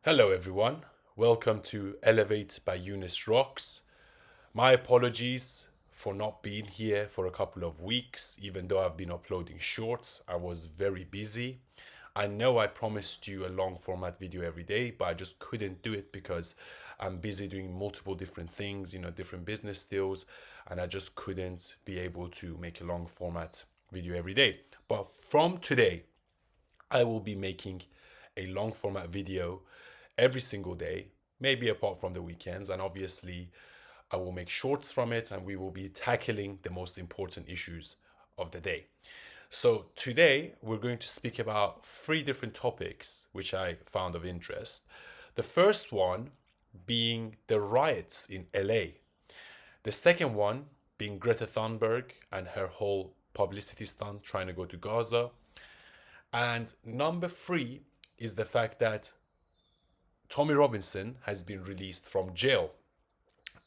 Hello, everyone. Welcome to Elevate by Eunice Rocks. My apologies for not being here for a couple of weeks, even though I've been uploading shorts. I was very busy. I know I promised you a long format video every day, but I just couldn't do it because I'm busy doing multiple different things, different business deals, and I just couldn't be able to make a long format video every day. But from today, I will be making a long format video every single day, maybe apart from the weekends. And obviously, I will make shorts from it and we will be tackling the most important issues of the day. So, today we're going to speak about three different topics which I found of interest. The first one being the riots in LA, the second one being Greta Thunberg and her whole publicity stunt trying to go to Gaza. And number three is the fact that Tommy Robinson has been released from jail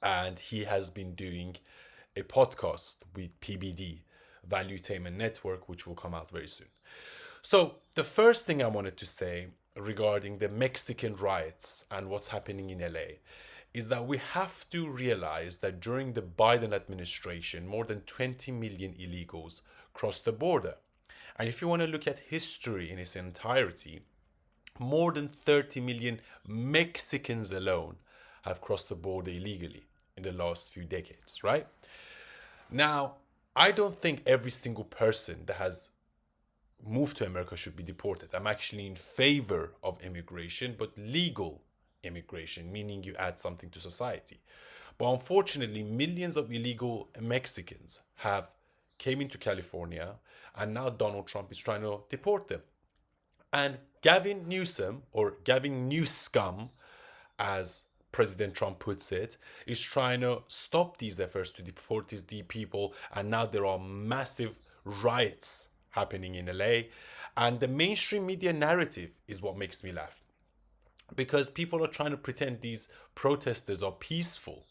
and he has been doing a podcast with PBD, Valuetainment Network, which will come out very soon. So, the first thing I wanted to say regarding the Mexican riots and what's happening in LA is that we have to realize that during the Biden administration, more than 20 million illegals crossed the border. And if you want to look at history in its entirety, more than 30 million Mexicans alone have crossed the border illegally in the last few decades, right? Now, I don't think every single person that has moved to America should be deported. I'm actually in favor of immigration, but legal immigration, meaning you add something to society. But unfortunately, millions of illegal Mexicans have came into California, and now Donald Trump is trying to deport them. And Gavin Newsom, or Gavin Newscum, as President Trump puts it, is trying to stop these efforts to deport these people. And now there are massive riots happening in LA. And the mainstream media narrative is what makes me laugh. Because people are trying to pretend these protesters are peaceful.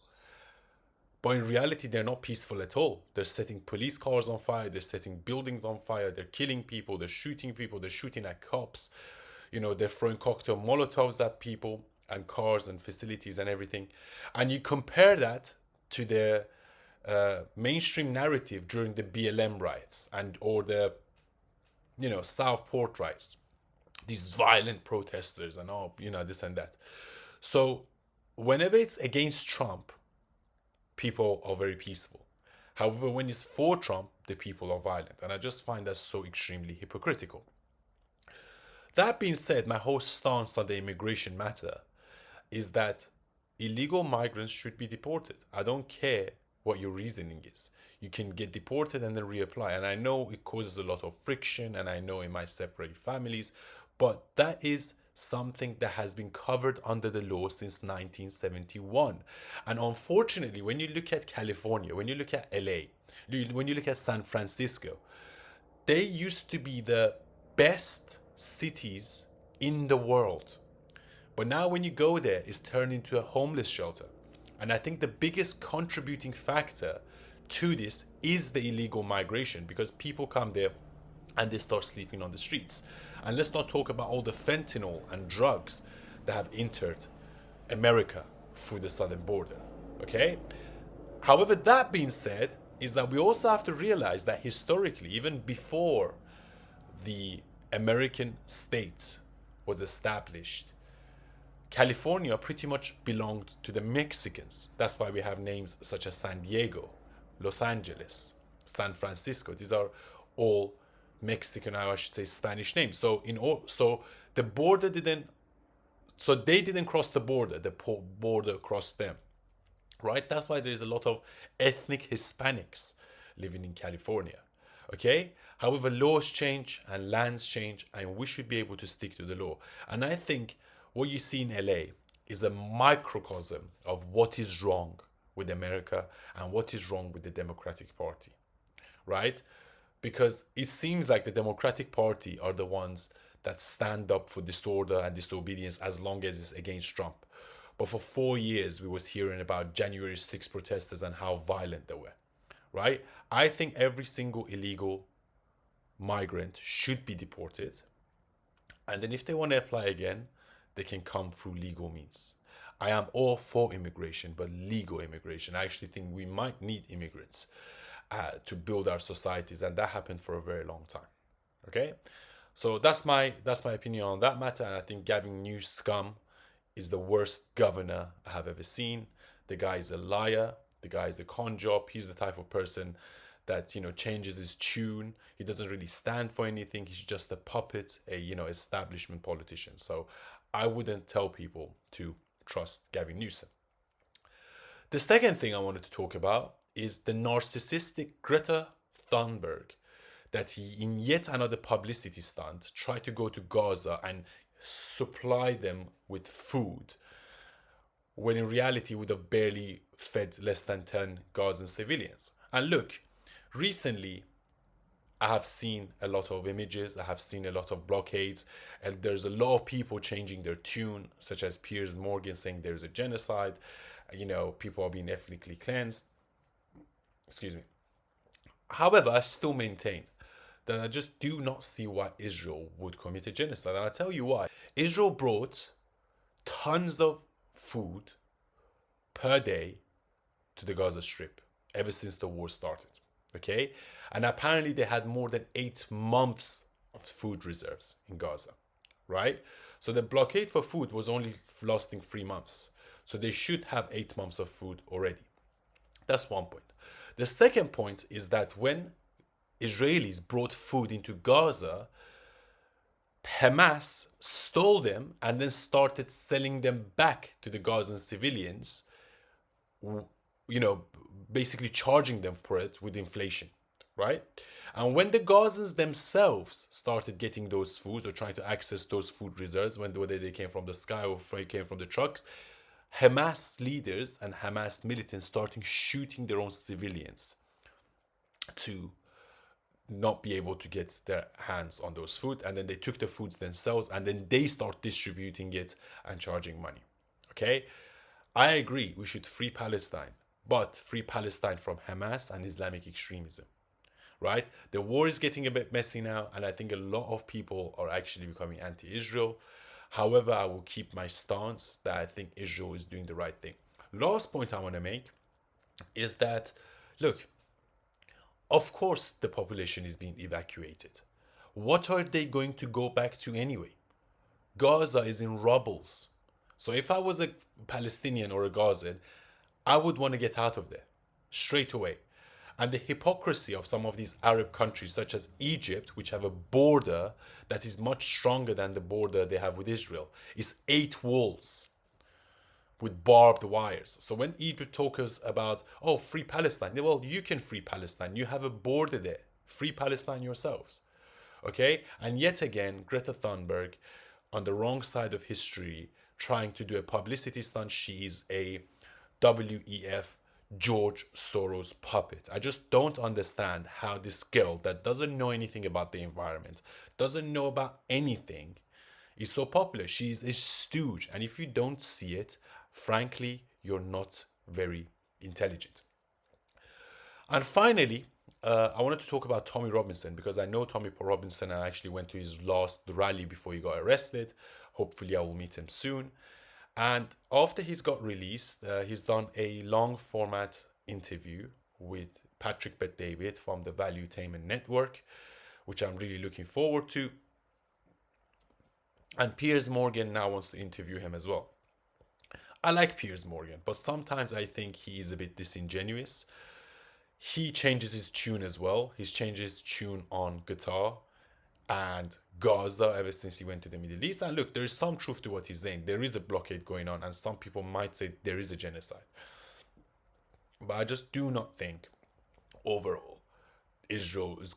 But in reality, they're not peaceful at all. They're setting police cars on fire, they're setting buildings on fire, they're killing people, they're shooting at cops. They're throwing cocktail molotovs at people and cars and facilities and everything. And you compare that to the mainstream narrative during the BLM riots and or the Southport riots, these violent protesters and all, this and that. So whenever it's against Trump, people are very peaceful. However, when it's for Trump, the people are violent. And I just find that so extremely hypocritical. That being said, my whole stance on the immigration matter is that illegal migrants should be deported. I don't care what your reasoning is. You can get deported and then reapply. And I know it causes a lot of friction and I know it might separate families, but that is something that has been covered under the law since 1971. And unfortunately, when you look at California, when you look at LA, when you look at San Francisco, they used to be the best cities in the world. But now when you go there, it's turned into a homeless shelter. And I think the biggest contributing factor to this is the illegal migration because people come there and they start sleeping on the streets. And let's not talk about all the fentanyl and drugs that have entered America through the southern border. Okay? However, that being said, is that we also have to realize that historically, even before the American state was established, California pretty much belonged to the Mexicans. That's why we have names such as San Diego, Los Angeles, San Francisco. These are all Mexican, I should say Spanish names. So the border didn't, so they didn't cross the border. The border crossed them, right? That's why there is a lot of ethnic Hispanics living in California. Okay? However, laws change and lands change, and we should be able to stick to the law. And I think what you see in LA is a microcosm of what is wrong with America and what is wrong with the Democratic Party, right? Because it seems like the Democratic Party are the ones that stand up for disorder and disobedience as long as it's against Trump. But for 4 years, we was hearing about January 6 protesters and how violent they were, right? I think every single illegal migrant should be deported. And then if they want to apply again, they can come through legal means. I am all for immigration, but legal immigration. I actually think we might need immigrants to build our societies, and that happened for a very long time. Okay, so that's my opinion on that matter, and I think Gavin Newsom is the worst governor I have ever seen. The guy is a liar. The guy is a con job. He's the type of person that changes his tune. He doesn't really stand for anything. He's just a puppet, a establishment politician. So I wouldn't tell people to trust Gavin Newsom. The second thing I wanted to talk about is the narcissistic Greta Thunberg, that he, in yet another publicity stunt, tried to go to Gaza and supply them with food, when in reality would have barely fed less than 10 Gazan civilians. And look, recently I have seen a lot of images, I have seen a lot of blockades, and there's a lot of people changing their tune, such as Piers Morgan saying there's a genocide, people are being ethnically cleansed. Excuse me. However, I still maintain that I just do not see why Israel would commit a genocide. And I'll tell you why. Israel brought tons of food per day to the Gaza Strip ever since the war started. Okay? And apparently they had more than 8 months of food reserves in Gaza. Right? So the blockade for food was only lasting 3 months. So they should have 8 months of food already. That's one point. The second point is that when Israelis brought food into Gaza, Hamas stole them and then started selling them back to the Gazan civilians, basically charging them for it with inflation, right? And when the Gazans themselves started getting those foods or trying to access those food reserves, whether they came from the sky or if they came from the trucks, Hamas leaders and Hamas militants started shooting their own civilians to not be able to get their hands on those food, and then they took the foods themselves and then they start distributing it and charging money. Okay, I agree we should free Palestine, but free Palestine from Hamas and Islamic extremism. Right, the war is getting a bit messy now, and I think a lot of people are actually becoming anti-Israel. However, I will keep my stance that I think Israel is doing the right thing. Last point I want to make is that, look, of course the population is being evacuated. What are they going to go back to anyway? Gaza is in rubbles. So if I was a Palestinian or a Gazan, I would want to get out of there straight away. And the hypocrisy of some of these Arab countries, such as Egypt, which have a border that is much stronger than the border they have with Israel, is 8 walls with barbed wires. So when Egypt talks about, oh, free Palestine, well, you can free Palestine. You have a border there. Free Palestine yourselves. Okay? And yet again, Greta Thunberg, on the wrong side of history, trying to do a publicity stunt. She is a WEF George Soros puppet. I just don't understand how this girl that doesn't know anything about the environment, doesn't know about anything, is so popular. She's a stooge. And if you don't see it, frankly, you're not very intelligent. And finally, I wanted to talk about Tommy Robinson, because I know Tommy Robinson and I actually went to his last rally before he got arrested. Hopefully I will meet him soon. And after he's got released, he's done a long format interview with Patrick Bet-David from the Valuetainment Network, which I'm really looking forward to. And Piers Morgan now wants to interview him as well. I like Piers Morgan, but sometimes I think he is a bit disingenuous. He changes his tune as well. He's changed his tune on guitar and Gaza ever since he went to the Middle East. And look, there is some truth to what he's saying. There is a blockade going on, and some people might say there is a genocide. But I just do not think overall Israel is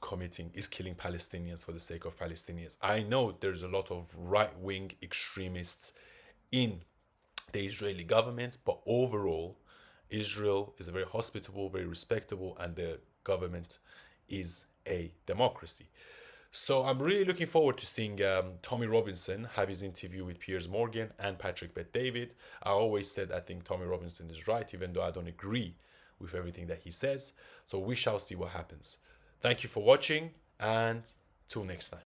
killing Palestinians for the sake of Palestinians. I know there's a lot of right-wing extremists in the Israeli government, but overall, Israel is a very hospitable, very respectable, and the government is a democracy. So I'm really looking forward to seeing Tommy Robinson have his interview with Piers Morgan and Patrick Bet-David. I always said I think Tommy Robinson is right, even though I don't agree with everything that he says. So we shall see what happens. Thank you for watching, and till next time.